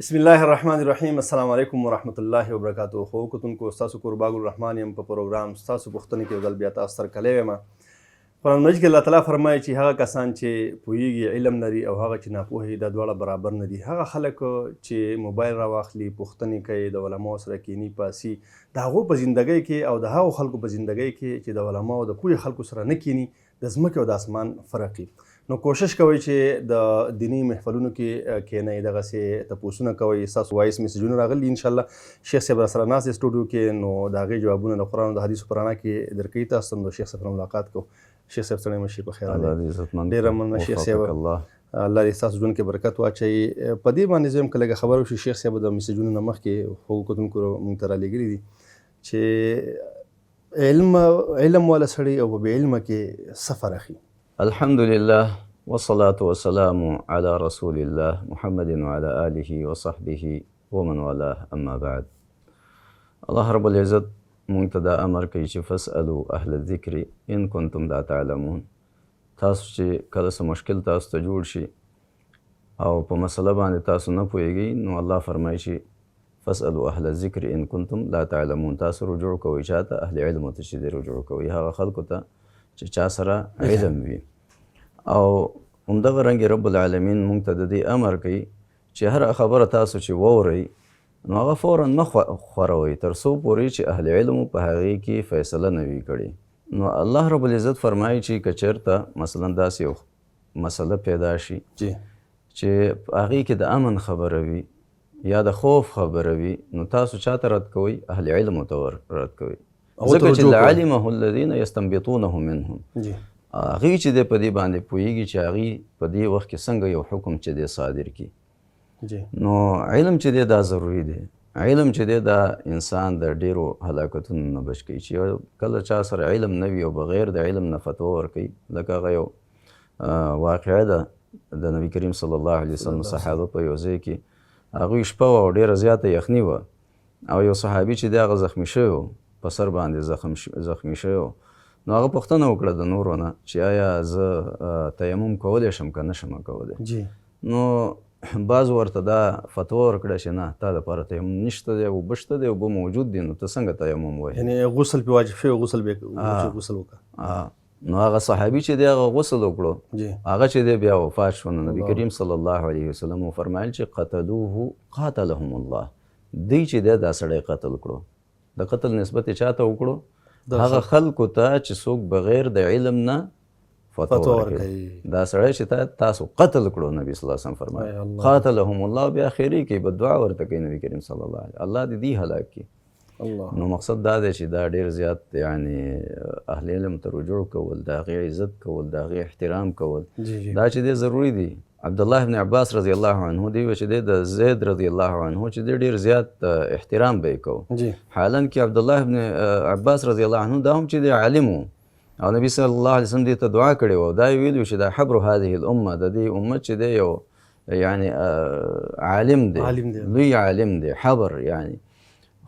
بسم الله الرحمن الرحیم. السلام علیکم ورحمۃ الله وبرکاتہ. خو کتونکو ستاسو قرباګ الرحمن یم په پروګرام ستاسو پوښتنې کې یو ځل بیا تاسو سره کلی یم. قرآن مجید کې الله تعالی فرمایي چې هغه کسان چې پوهیږي علم لري او هغه چې ناپوهه دا دواړه برابر نه دي. هغه خلک چې موبایل راواخلي، پوښتنې کوي، د علماو سره کینی پاسي، د هغو په زندګۍ کې او د هغو خلکو په زندګۍ کې چې د علماو د پوهې خلکو سره نه کینی، د ځمکې او د اسمان فرق وي. نو کوشش کوئ چې د دینی محفلونو کې کینئ، دغسې تپوسونه کوئ. ستاسو وایس میسجونه راغلي انشاءالله شیخ صاحب راسره ناست دی سټوډیو کې، نو د هغې جوابونه د قرآن او د حدیثو په رڼا کې درکوي. تاسو هم د شیخ صاحب سره ملاقات کوو. شیخ صاحب ستړی مه شئ، په خیر ډېره مننه شیخ صاحب. الله دې ستاسو ژوند کې برکت واچوي. په دې باندې زه یم که لږه خبر وشي، شیخ صاحب د میسجونو نه مخکې خو کتونکو موږ ته رالیږلي دي چې علم والا سړی او په بې علمه کې څه فرق وي؟ الحمدلله والصلاة والسلام على رسول الله محمد وعلى آله وصحبه ومن والاه اما بعد. الله رب العزت مونږ ته دا امر کوي چې فاسألوا اهل الذکر ان کنتم لا تعلمون. تاسو چې کله څه مشکل تاسو ته جوړ شي او په مسله باندې تاسو نه پوهیږئ، نو الله فرمایي چې فاسألوا اهل الذکر ان کنتم لا تعلمون. تاسو رجوع کوئ چاته؟ اهل علم ته چې رجوع کوئ، هغه خلکو ته چې چا سره علم وي. او همدغه رنګې رب العالمین مونږ ته د دې امر کوي چې هر خبره تاسو چې واورئ نو هغه فوراً مه خوروئ تر څو پورې چې اهل علمو په هغې کې فیصله نه وي کړې. نو الله رب العزت فرمایي چې که چېرته مثلا داسې یو مسله پیدا شي چې په هغې کې د امن خبره وي یا د خوف خبره وي، نو تاسو چاته رد کوئ؟ اهل علمو ته رد کوئ، ځکه چې لعلمه الذین یستنبطونه منهم. هغوی چې دی په دې باندې پوهیږي چې هغوی په دې وخت کې څنګه یو حکم چې دی صادر کړي. نو علم چې دی دا ضروري دی. علم چې دی دا انسان د ډیرو هلاکتونو نه بچ کوي. چې کله چا سره علم نه وي او بغیر د علم نه فتوا ورکوي، لکه هغه یو واقعه ده د نبی کریم صلی الله علیه وسلم صحابه په یو ځای کې هغوی شپه وه او ډیره زیاته یخني وه او یو صحابي چې دی هغه زخمي شوی و، په سر باندې زخمي شوی و. نو هغه پوښتنه وکړه د نورو نه چې آیا زه تیمم کولی شم که نه شم کولی؟ نو بعض ورته دا فتوا ورکړه چې نه، تا دپاره تیمم نشته دی، اوبه شته دی، اوبه موجود دي، نو ته څنګه تیمم وایې؟ یعنې غسل پې واجب شوی، غسل وکړه. نو هغه صحابي چې دی هغه غسل وکړو، هغه چې دی بیا وفات شو. نو نبي کریم صلی الله علیه وسلم وفرمایل چې قتلوه قاتلهم الله. دوی چې دی دا سړی قتل کړو. د قتل نسبت یې چاته وکړو؟ هغه خلکو ته چې څوک بغیر د علم نه فتوا ورکوي. دا سړی چې تاسو قتل کړو، نبی صلی الله علیه وسلم فرمایي قاتلهم الله. بیا اخري کې به دعا ورته کوي نبی کریم صلی الله علیه وسلم، الله دې دې هلاک کړي. نو مقصد دا دی چې دا ډېر زیات یعنی اهل علم ته رجوع کول، د هغې عزت کول، د هغې احترام کول، دا چې دی ضروري دی. عبدالله ابن عباس رضی الله عنه دی چې دی د زید رضی الله عنه چې دی ډېر زیات احترام به یې کوو. حالا کې عبدالله ابن عباس رضی الله عنه دا هم چې دی عالم و او نبی صلی الله علیه وسلم دې ته دعا کړې وه. دا یې ویلي چې دا حبر هذه الامه، د دې امت چې دی یو یعنی عالم دی، لوی عالم دی، حبر یعنی.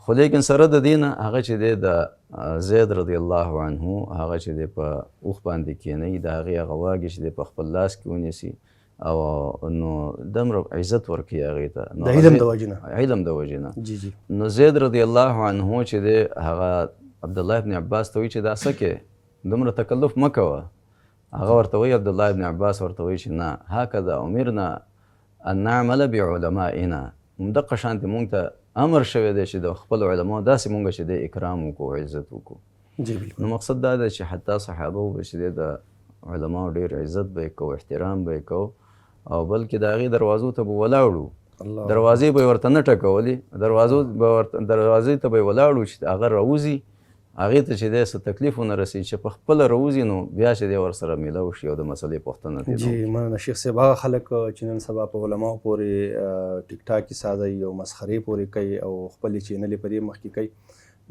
خو لیکن سره د دې نه هغه چې دی د زید رضی الله عنه هغه چې دی په اوښ باندې کښېنوي، د هغې هغه واګې چې دی په خپل لاس کې ونیسي او نو دومره عزت ورکوي هغې ته د علم د وجې نه، علم د وجې نه. نو زید رضی الله عنه چې دی هغه عبدالله ابن عباس ته وایي چې دا څه کې دومره تکلف مه کوه. هغه ورته وایي، عبدالله ابن عباس ورته وایي چې نه، هکذا امرنا ان نعمل بعلمائنا. همدقه شانتې مونږ ته امر شوی دی چې د خپل علماو داسې مونږ چې دی اکرام وکړو، عزت وکړو. نو مقصد دا دی چې حتی صحابه به چې دی د علماو ډېر عزت به یې کوو، احترام به یې کوو، او بلکې د هغې دروازو ته به ولاړو، دروازې به یې ورته نه ټکولې، دروازې ته به یې ولاړو چې هغه راوځي، هغې ته چې دی څه تکلیف ونه رسي، چې په خپله راوځي نو بیا چې دی ورسره میلاو شي او د مسلې پوښتنه ترې. جی مننه شیخ صاحب. هغه خلک چې نن سبا په علماو پورې ټیک ټاک سازوي او مسخرې پورې کوي او خپلې چینلې په دې مخکې کوي،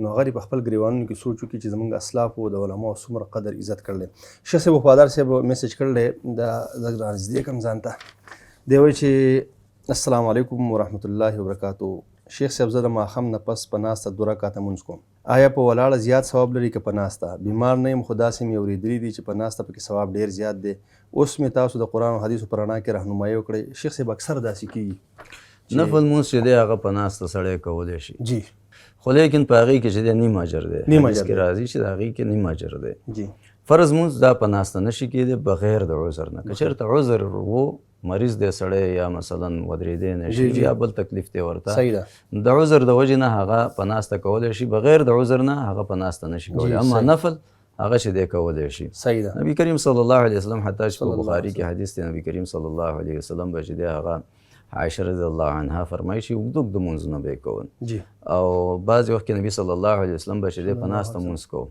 نو هغه په خپل ګریوانونو کې سوچ وکړي چې زموږ اسلافو د علماو څومره قدر عزت کړلی. شیخ صاحب وفادار صاحب میسج کړلی، دا لږ رانږدې کړم ځان ته. دی وایي چې السلام علیکم ورحمت الله وبرکاتو. شیخ صاحب زه د ماښام نه پس په ناسته 2 رکعته لمونځ کوم، آیا په ولاړه زیات ثواب لري که په ناسته؟ بیمار نه یم خو داسې مې اورېدلي دي چې په ناسته پکې ثواب ډېر زیات دی. اوس مې تاسو د قرآن او حدیثو په رڼا کې رهنمایي وکړئ. شیخ صاحب اکثر داسې کېږي نفل مونځ چې دی هغه په ناسته سړی کولی شي جی خو لیکن په هغې کې چې دی نیم اجر دی نیم حدیث اجر کې راځي چې د هغې کې نیم اجر دی جی فرض مونځ دا په ناسته نشي کېدی بغیر د عذر نه که چېرته عذر و مریض دی سړی یا مثلا ودرېدی نه شي یا بل تکلیف دی ورته صحیح ده د عذر د وجې نه هغه په ناسته کولی شي بغیر د عذر نه هغه په ناسته نشي کولی اما نفل هغه چې دی کولی شي صحیح ده نبی کریم صلی الله علیه وسلم حتی چې په بخاري کې حدیث دی نبی کریم صلی الله علیه وسلم به چې دی هغه عایشه رضی الله عنها فرمایي چې اوږد اوږد مونځونه به یې کول جی او بعضې وخت کې نبی صلی الله علیه وسلم به چې دی په ناسته مونځ کوو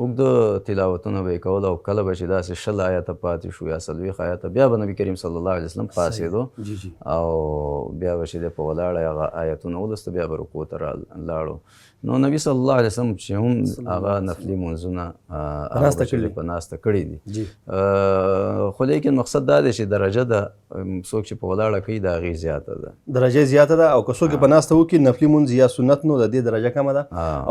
اوږده تلاوتونه به یې کول او کله به چې داسې 20 آیته پاتې شو یا 40 آیته بیا به نبی کریم صلی الله علیه وسلم پاڅېدو جی جی او بیا به چې دی په ولاړه هغه آیتونه ولسته بیا به رکوع ته لاړو نو نبی صلی الله علیه وسلم چې هم هغه نفلي مونځونه په ناسته کړي دي جی خو لیکن مقصد دا دی چې درجه د څوک چې په ولاړه کوي د هغې زیاته ده درجه زیاته ده او که څوک په ناسته وکړي نفلي مونځ یا سنت نو د دې درجه کمه ده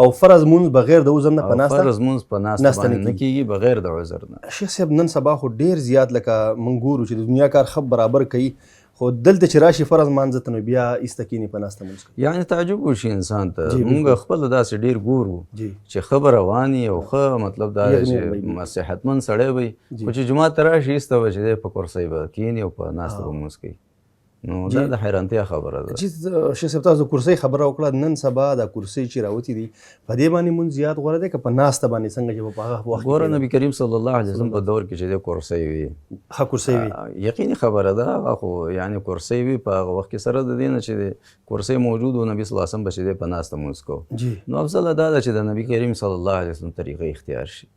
او فرض مونځ بغیر د عذر نه په ناسته فرض مونځ په ناسته باندې نه کېږي بغیر د عذر نه شیخ صاحب نن سبا خو ډېر زیات لکه موږ ګورو چې د دنیا کار خب برابر کوي خو دلته چې راشي فرض مانځه ته نو بیا ایسته کینی په ناسته مونځ کوي یعنې تعجب وشي انسان ته موږ خپله داسې ډېر ګورو چې ښه به روان وي او ښه مطلب دا دی چې صحتمند سړی وي خو چې جومات ته راشي ایسته به چې دی په کرسۍ به کښېني او په ناسته به مونځ کوي نو دا د حیرانتیا خبره ده چې شیخ صاحب تاسو د کرسۍ خبره وکړه نن سبا د کرسۍ چې راوتي دي په دې باندې مونځ زیات غوره دی که په ناسته باندې څنګه چې په هغه وخت ګوره نبي کریم صلی الله علیه وسلم په دور کې چې دی کرسۍ وي ښه کرسۍ وي یقیني خبره ده هغه خو یعنې کرسۍ وي په هغه وخت کې سره د دې نه چې دی کرسۍ موجود و نبي صلی الله علیه وسلم به چې دی په ناسته مونځ کوو جی نو افضله دا ده چې د نبي کریم صلی الله علیه وسلم طریقه اختیار شي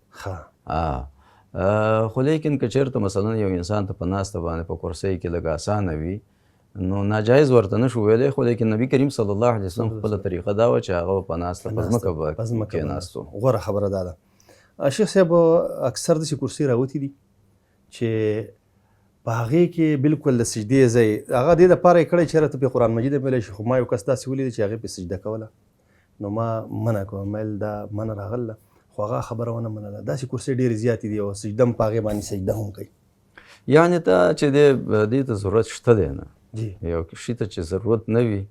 خو لیکن که چېرته مثلا یو انسان ته په ناسته باندې په کرسۍ کې لږ اسانه وي نو ناجایز ورته نشو ویلی خو لیکن نبی کریم صلی الله علیه وسلم خپله طریقه دا وه چې هغه په ناسته په ځمکه به کېناستو غوره خبره دا ده شیخ صاحب اکثر داسې کرسۍ راوتي دي چې په هغې کې بالکل د سجدې ځای هغه دې دپاره یې کړی چې یاره ته پرې قرآن مجید ویلی شي خو ما یو کس داسې ولیدی چې هغې پرې سجده کوله نو ما منع کوم میل دا منع راغله خو هغه خبره ونه منله داسې کرسۍ ډېرې زیاتې دي او سجده هم په هغې باندې سجده هم کوي یعنې ته چې دې ته ضرورت شته دی نه جی یو شي ته چې ضرورت نه وي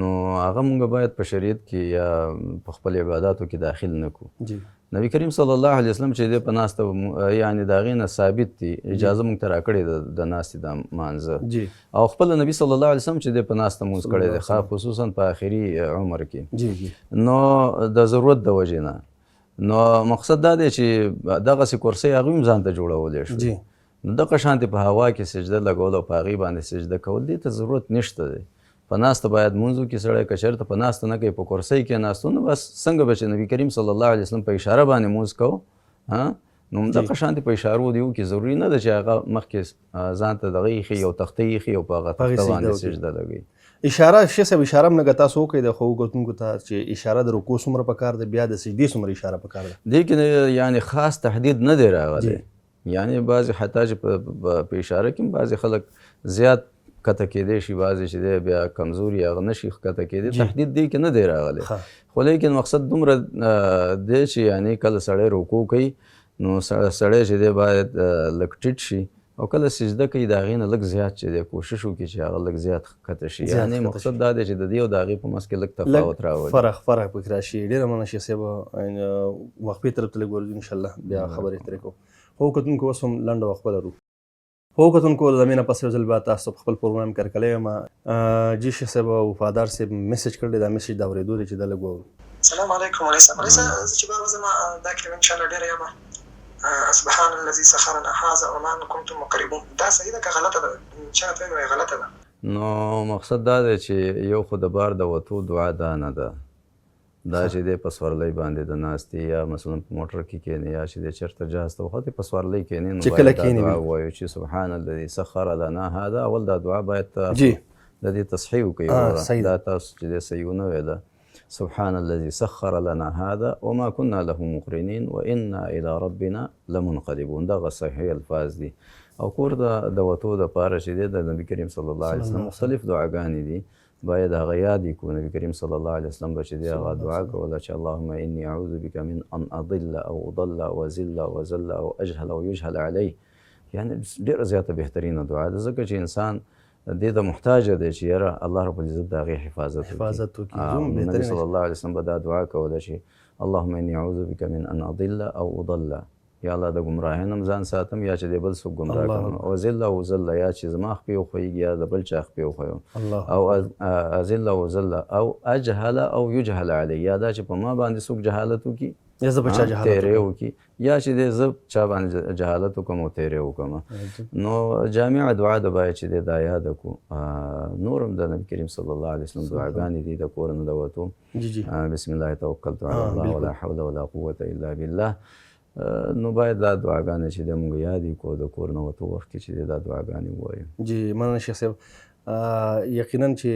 نو هغه مونږ باید په شریعت کې یا په خپل عباداتو کې داخل نه کړو جی نبی کریم صلی الله علیه وسلم چې دی په ناسته یعنې د هغې نه ثابت دي اجازه مونږ ته راکړې د ناستې د مانځه جی او خپله نبی صلی الله علیه وسلم چې دی په ناسته مونځ کړی دی خصوصا په آخري عمر کې جی جی نو د ضرورت د وجې نه نو مقصد دا دی چې دغسې کرسۍ هغوی هم ځان ته جوړولی شو جی نو دغه شانتې په هوا کې سجده لګول او په هغې باندې سجده کول دې ته ضرورت نشته دی په ناسته باید مونځ وکړي سړی که چېرته په ناسته نه کوي په کرسۍ کې ناستو نو بس څنګه به چې نبي کریم صلی الله علیه وسلم په اشاره باندې مونځ کوو نو دغه شانتې په اشارو دې وکړي ضروري نه ده چې هغه مخکې ځان ته دغه ایښي یو تختۍ ایښي او په هغه تخته باندې سجده لګوي اشاره شیخ صاحب اشاره هم لږه تاسو وکړئ د ښو کتونکو ته چې اشاره د رکوع څومره پکار ده بیا د سجدې څومره اشاره پکار ده دې کې یعنې خاص تحدید نه دی راغلی یعنې بعضې حتی چې په اشاره کې هم بعضې خلک زیات کته کېدی شي بعضې چې دی بیا کمزوري هغه نه شي کته کېدی تحدید دې کې نه دی راغلی خو لیکن مقصد دومره دی چې یعنې کله سړی رکوع کوي نو سړی چې دی باید لږ ټیټ شي او کله سجده کوي د هغې نه لږ زیات چې دی کوشش وکړي چې هغه لږ زیات ښکته شي یعنې مقصد دا دی چې د دې او د هغې په منځ کې لږ تفاوت راولي فرق پکې راشي ډېره مننه شیخ صاحب وقفې طرف ته لږ ورځو انشاءالله بیا خبرې ترې کوو خو کتونکو اوس هم لنډه وقفه لرو خو کتونکو د مینه پس یو ځل بیا تاسو په خپل پروګرام کې هرکلی یم جی شیخ صاحب وفادار صاحب میسج کړی دا میسج د اورېدو دی چې دا لږ واورو السلام علیکم مولوي صاحب چې به زما دا کلمه انشاءالله ډېره یمه سبحان الذي سخر لنا هذا وما كنتم مقربون دا صحیح ده که غلطه ده چې راته وایي غلطه ده نو مقصد دا دی چې یو خو د بار د وتو دعا دا نه ده دا چې دی په سورلۍ باندې د ناستې یا مثلا په موټر کې کښېنې یا چې دی چېرته جهاز ته وختې په سورلۍ کښېنې نو باید دا دعا ووایو چې سبحان الذي سخر لنا هذا اول دا دعا باید د دې تصحیح وکړئ دا تاسو چې دی صحیح ونه ویله سبحان الذي سخر لنا هذا وما كنا له مقرنين وإنا إلى ربنا لمنقلبون دغه صحیح الفاظ دي او کور د وتو دپاره چې دی د نبي کریم صلی الله علیه وسلم مختلف دعاګانې دي باید هغه یاد یې کړو نبي کریم صلی الله علیه وسلم به چې دی هغه دعا کوله چې اللهم اني اعوذ بك من ان اضل او اضل وزل وزل او اجهل او یجهل علی یعنې ډېره زیاته بهترینه دعا ده ځکه چې انسان دې ته محتاجه دی چې یاره الله رب العزت د هغې حفاظت وکړي. نبي صلی الله علیه وسلم به دا دعا کوله چې اللهم اني اعوذ بک من ان اضل او اضل، یا الله د ګمراهۍ نه ځان ساتم یا چې د بل څوک ګمراه کړم، او ذل او ذل یا چې زما خپې وښویږي یا د بل چا خپې وښویم، او ذل او ذل او اجهل او یجهل علی، یا دا چې په ما باندې څوک جهالت وکړي یا زه په چا جهالت تیرې وکړي، یا چې زه چا باندې جهالت وکړم او تیرې وکړم. نو جامعه دعا د باید چې دا یاد کړو. نور هم د نبي کریم صلی الله علیه وسلم دعاګانې دي د کور نه د وتو، بسم الله توکلت علی الله ولا حول ولا قوة الا بالله. نو باید دا دعاګانې چې د موږ یادې کړو د کور نه وتو وخت کې چې دا دعاګانې ووایو. جی مننه شیخ صاحب. یقینا چې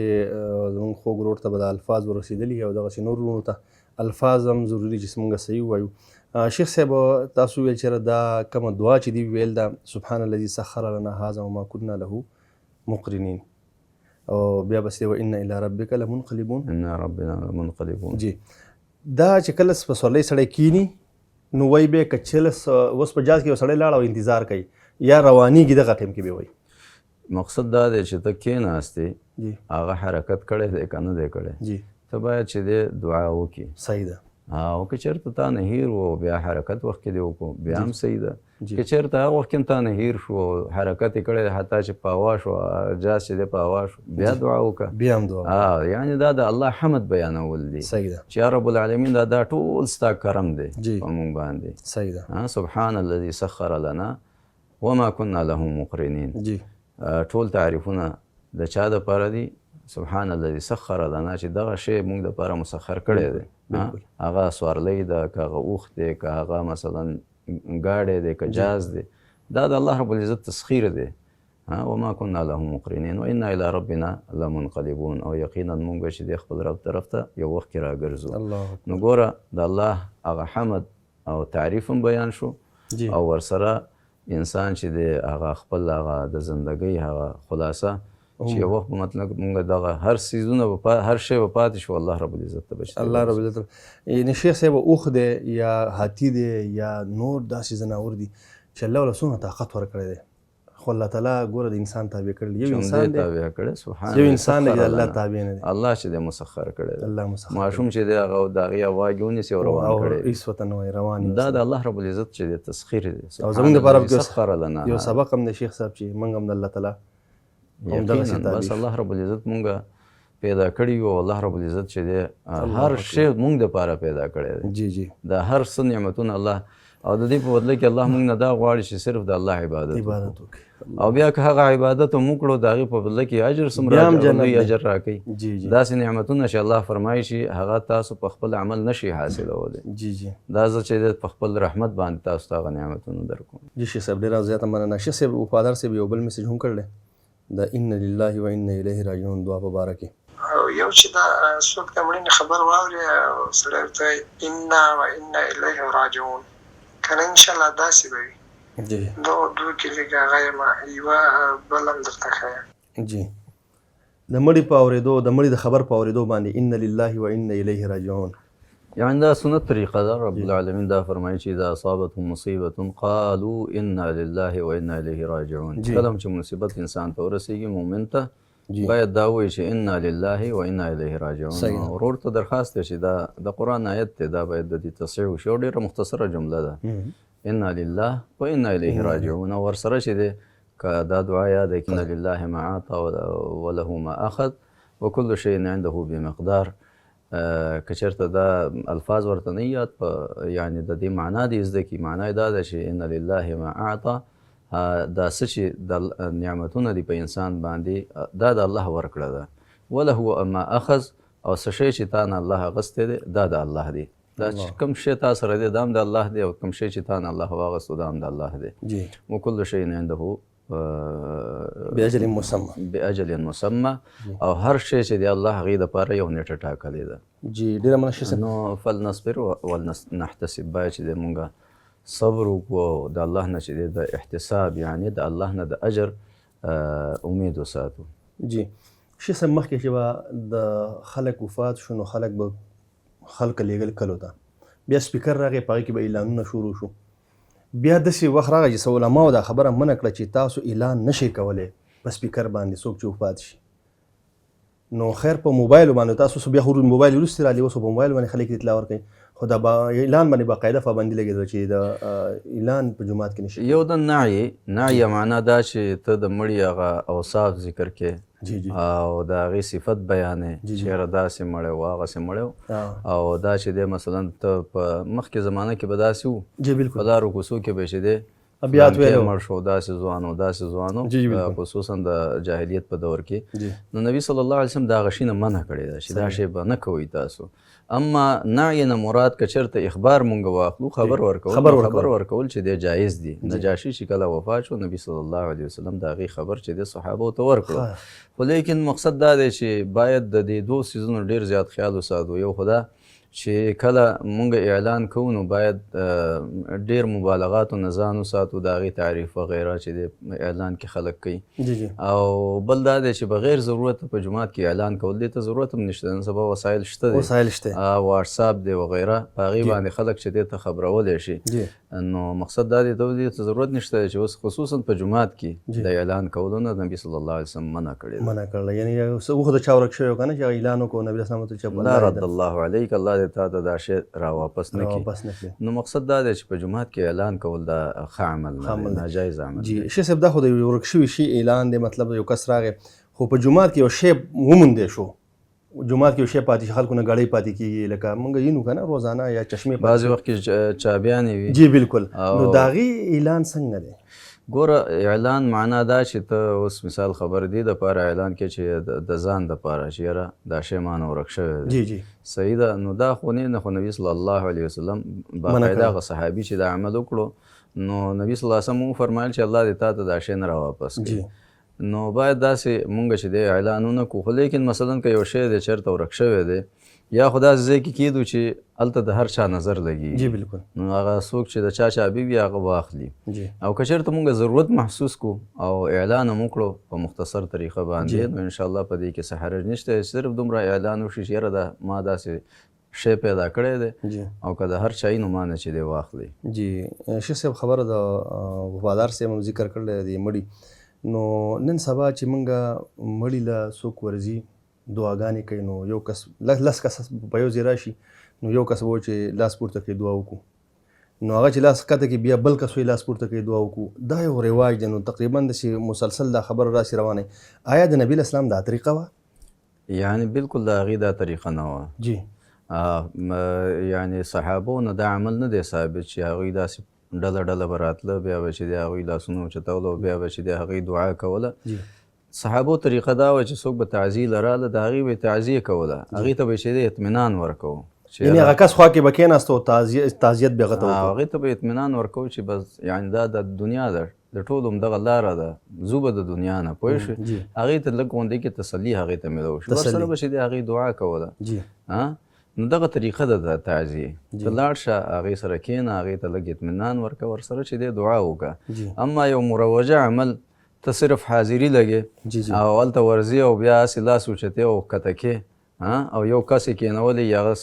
زموږ خوږ ورور ته به دا الفاظ ورسېدلي او دغسې نور وروڼو ته الفاظ هم ضروري چې موږ صحیح ووایو. شیخ صاحب تاسو ویل چې دا کومه دعا چې دی ویل دا سبحان الذي سخر لنا هذا وما كنا له مقرنين، او بیا بس دی وان الى ربك لمنقلبون، ان ربنا لمنقلبون. جی دا چې کله په سورلۍ سړی کینی نو وای به که چلس اوس په جاز کې یو سړی لاړ او انتظار کوي یا روانېږي دغه ټایم کې به وایي. مقصد دا دی چې ته کېناستې هغه حرکت کړی دی که نه دی کړی، جی ته باید چې دی دعا وکړي. صحیح ده. او که چېرته تا نه هیر و بیا حرکت وخت کې دی وکړو بیا هم صحیح ده. که چېرته هغه وخت کې هم تا نه هیر شو حرکت یې کړی حتی چې په هوا شو جاز چې دی په هوا شو بیا دعا وکړه، بیا هم دعا. یعنې دا د الله حمد بیانول دی. صحیح ده. چې یا رب العالمین دا ټول ستا کرم دی جی په موږ باندې. صحیح ده. سبحان الذي سخر لنا وما كنا له مقرنين. جی ټول تعریفونه د چا دپاره دي؟ سبحان الذي سخر لنا، چې دغه شی موږ دپاره مسخر کړی دی. هغه سوارلی ده که هغه اوښ دی که هغه مثلا ګاډی دی که جاز دی، دا د الله رب العزت تسخیر دی. وما كنا له مقرنين وانا الى ربنا لمنقلبون، او یقینا موږ چې د خپل رب طرف ته یو وخت کې راګرځو. نو ګوره د الله هغه حمد او تعریف هم بیان شو، او ورسره انسان چې د هغه خپل هغه د زندګۍ هغه خلاصه چې یو وخت مطلب موږ دغه هر څیزونه هر شی به پاتې شو الله رب العزت ته به شي. الله رب العزت یعنې شیخ صاحب اوښ دی یا هاتي دی یا نور داسې ځناور دي چې الله له څومره طاقت ورکړی دی، خو الله تعالی ګوره د انسان تابع کړی. یو انسان دی تابع کړی، سبحان یو انسان دی الله تابع نه دی، الله چې دی مسخر کړی دی. الله مسخر ماشوم چې دی هغه د هغې غواګې ونیسي او روان کړی هېڅ ورته نه وایي روان. دا د الله رب العزت چې دی تسخیر دی. او زموږ دپاره سخر لنا یو سبق هم دی شیخ صاحب چې موږ هم د الله تعالی یقینا بس الله رب العزت مونږ پیدا کړي یو. الله رب العزت چې دی هر شی مونږ دپاره پیدا کړی دی. جی جی دا هر څه نعمتونه الله، او د دې په بدله کې الله مونږ نه دا غواړي چې صرف د الله عبادت وکړو، او بیا که هغه عبادت هم وکړو د هغې په بدله کې اجر څومره لوی اجر راکوي. داسې نعمتونه چې الله فرمایي چې هغه تاسو په خپل عمل نشي حاصلولی. جی جی دا زه چې په خپل رحمت باندې تاسو ته هغه نعمتونه درکوم. جی شیخ صاحب ډېره زیاته مننه. شیخ صاحب وفادار صاحب یو بل میسج هم کړلی د ان لله و انا الیه راجعون دعا په باره کې. یو چې دا څوک د مړینې خبر واوري او سړی ورته وایي انا و انا الیه راجعون، که نه انشاءالله داسې به وي. جی دوه کې لږ هغه یم یوه بل هم درته ښیم. جی د مړي په اورېدو د مړي د خبر په اورېدو باندې ان لله و انا الیه راجعون، یعنې دا سنت طریقه ده. رب العالمین دا فرمایي چې اذا اصابتهم مصیبة قالوا انا لله و انا الیه راجعون. کله هم چې مصیبت انسان ته ورسېږي مؤمن ته باید دا وایي چې انا لله و انا الیه راجعون. ورور ته درخواست دی چې دا د قرآن آیت دی، دا باید د دې تصحیح وشي، او ډېره مختصره جمله ده انا لله و انا الیه راجعون. او ورسره چې دی که دا دعا یاد کړي ان لله ما اعطى وله ما اخذ وكل شيء عنده بمقدار. که چېرته دا الفاظ ورته نه یاد یعنې د دې معنا دې زده کړي، معنا یې دا ده چې ان لله ما اعطى، دا څه چې د نعمتونه دي په انسان باندې دا د الله ورکړه ده. وله ما اخذ، او څه شی چې تا نه الله اخیستی دی دا د الله دی. دا چې کوم شی تا سره دی دا هم د الله دی، او کوم شی چې تا نه الله واخیستو دا هم د الله دی. وکل شی عنده باجل مسمى، او هر شی چې دی الله هغې دپاره یو نیټه ټاکلې ده. جی ډېره مننه شیخ صاحب. نو فلنصبر ولنحتسب، باید چې دی مونږ صبر وکړو د الله نه چې دی د احتساب یعنې د الله نه د اجر امید وساتو. جی شیخ صاحب مخکې چې به د خلک وفات شو نو خلک به خلک لیږل کلو ته، بیا سپیکر راغی په هغې کې به اعلانونه شروع شو، بیا داسې وخت راغی چې څه علماو دا خبره منع کړه چې تاسو اعلان نشئ کولی په په سپیکر باندې څوک چې وفات شي. نو خیر په موبایل باندې تاسو بیا خو موبایل وروسته رالی اوس په موبایل باندې خلک اطلاع ورکوي، خو دا اعلان باندې باقاعده پابندي لګېدله چې د اعلان په جومات کې نشي. یو د نعیه معنا دا چې ته د مړي هغه اوصاف ذکر کې او د هغې صفت بیانې چې یاره داسې مړی و هغسې مړی و، او دا چې دی مثلا ته په مخکې زمانه کې به داسې وو په لارو کوڅو کې به چې دی ابیات ویلو مړ شو داسې ځوان و خصوصا د جاهلیت په دور کې. نو نبي صلی الله علیه وسلم دا هغه شي نه منع کړې ده چې دا شی به نه کوئ تاسو. اما نعیه نه مراد که چېرته اخبار مونږ واخلو خبر ورکول چې دی جایز دی. نجاشي چې کله وفات شو نبي صلی الله علیه وسلم د هغې خبر چې دی صحابو ته ورکړو، خو لیکن مقصد دا دی چې باید د دې دوه څیزونو ډېر زیات خیال وساتو. یو خو دا چې کله مونږ اعلان کوو نو باید ډېر مبالغاتو نه ځان وساتو، د هغې تعریف وغیره چې د اعلان کې خلک کوي. او بل دا دی چې بغیر ضرورت په جومات کې اعلان کول دې ته ضرورت هم نشته. نن سبا وسایل شته دی، واټساپ دی وغیره، په هغې باندې خلک چې دې ته خبرولی شي. نو مقصد دا دی دې ته ضرورت نشته چې اوس خصوصا په جومات کې د اعلان کولو نه نبي صلی الله علیه وسلم منع کړی. یعنی اوس د چا ورک شوی که نه چې اعلان وکړو نبي اسلام ته چې لا رد الله علیک، الله دې تا ته دا شی را واپس نه کړي. نو مقصد دا دی چې په جومات کې اعلان کول دا ښه عمل نه، ناجایز عمل. جی شیخ صاحب دا خو د ورک شوي شي اعلان دی، مطلب یو کس راغی خو په جومات کې یو شی وموندی شو، جومات کې یو شی پاتې شي، خلکو نه ګړۍ پاتې کېږي لکه مونږ وینو که نه روزانه یا چشمې بعضې وخت کې چابیانې وي. جی بالکل. نو د هغې اعلان څنګه دی؟ ګوره اعلان معنا دا چې ته اوس مثال خبر دی دپاره اعلان کې چې د ځان دپاره چې یاره دا شی مانه ورک شوی دی. جی صحیح ده. نو دا خو نه خو نبي صلی الله علیه وسلم باقاعده هغه صحابي چې دا عمل وکړو نو نبي صلی الله علیه وسلم وفرمایل چې الله دې تا ته دا شی نه راواپس کړي. نو باید داسې مونږ چې دی اعلانونه کوو، خو لیکن مثلا که یو شی دی چېرته ورک شوی دی یا خو داسې ځای کې کیدو چې هلته د هر چا نظر لګېږي. جی بالکل. نو هغه څوک چې د چا چابي وي هغه واخلي. او که چېرته مونږ ضرورت محسوس کو او اعلان هم وکړو په مختصر طریقه باندې نو انشاءالله په دې کې څه حرج نشته. صرف دومره اعلان وشي چې یاره دا ما داسې شی پیدا کړی دی او که د هر چا نو ما نه چې دی واخلي. جی شیخ صاحب خبره د وفادار صاحب هم ذکر کړلی دی مړي. نو نن سبا چې مونږ مړي له څوک ورځي دعاګانې کوي، نو یو کس لس کس په یو ځای راشي نو یو کس به و چې لاس پورته کوي دعا وکړو، نو هغه چې لاس ښکته کوي بیا بل کس وایي لاس پورته کوي دعا وکړو. دا یو رواج دی. نو تقریبا داسې مسلسل دا خبره راسې روانه. آیا د نبي اسلام دا طریقه وه؟ یعنی بالکل د هغې دا طریقه نه وه. جی یعنی صحابو نه دا عمل نه دی ثابت چې هغوی داسې ډله به راتله بیا به چې د هغوی لاسونه اوچتوله او بیا به چې د هغوی دعا کوله. صحابو طریقه دا وه چې څوک به تعزیه له راله د هغې به یې تعزیه کوله، هغې ته به یې چې دی اطمینان ورکوو. یعنې هغه کس خوا کې به کېناست او تعزیت به هغه ته وکړو. هغې ته به اطمینان ورکوو چې بس یعنې دا د دنیا ده، د ټولو همدغه لاره ده، ځو به د دنیا نه پوه شوې. هغې ته لږ غوندې کې تسلي هغې ته میلو شو، ورسره به چې دی هغې دعا کوله. نو دغه طریقه ده د تعزیې. ته لاړ شه هغې سره کښېنه، هغې ته لږ اطمینان ورکړه، ورسره چې دی دعا وکړه. اما یو مروجه عمل ته صرف حاضري لګې او هلته ورځې او بیا هسې لاس اوچتې او ښکته کې او یو کس یې کېنولی هغه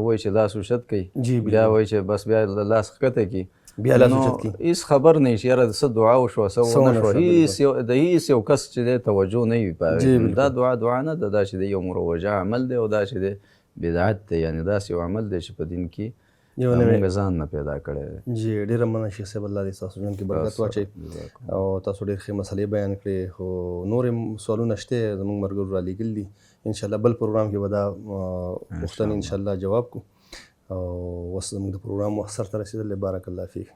وایي چې لاس اوچت کوي، بیا وایي چې بس بیا لاس ښکته کړي، بیا لاس اوچت کړي. هېڅ خبر نه وي چې یاره څه دعا وشوه څه ونه شوه. د هېڅ یو کس چې دی توجه نه وي په هغې. دا دعا نه ده، دا چې دی یو مروجه عمل دی او دا چې دی بدعت دی. یعنی داسې یو عمل دی چې په دین کې مونږ ځان نه پیدا کړی دی. جی ډېره مننه شیخ صاحب، الله دې ستاسو ژوند کې برکت واچوي او تاسو ډېر ښې مسلې بیان کړې. خو نورې سوالونه شته زموږ ملګرو رالیږلي دي، انشاءالله بل پروګرام کې به دا پوښتنې انشاءالله جواب کړو. او اوس زموږ د پروګرام وخت سرته رسېدلی. بارک الله فیک.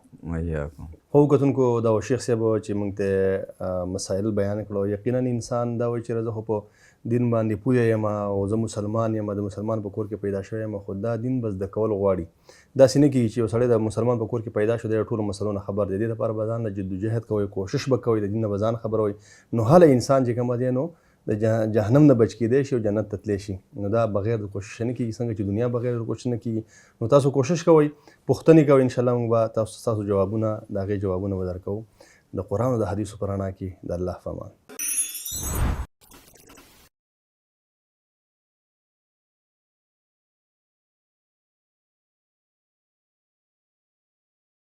خو کتونکو دا و شیخ صاحب چې موږ ته مسایل بیان کړو. یقینا انسان دا وایي چې زه خو په دین باندې پوهه یم او زه مسلمان یم، د مسلمان په کور کې پیدا شوی یم، خو دا دین بس د کول غواړي. داسې نه کېږي چې یو سړی د مسلمان په کور کې پیدا شو دی ټولو مسلو نه خبر دی. دې دپاره به ځان نه جدوجهد کوئ، کوشش به کوئ د دین نه به ځان خبروئ، نو هله انسان چې کومه دی نو د جهنم نه بچ کېدی شي او جنت ته تللی شي. نو دا بغیر د کوشش نه کېږي، څنګه چې دنیا بغیر د کوشش نه کېږي. نو تاسو کوشش کوئ، پوښتنې کوئ، انشاءالله موږ به تاسو جوابونه د هغې جوابونه به درکوو د قرآن او د حدیثو په رڼا کې. د الله په امان.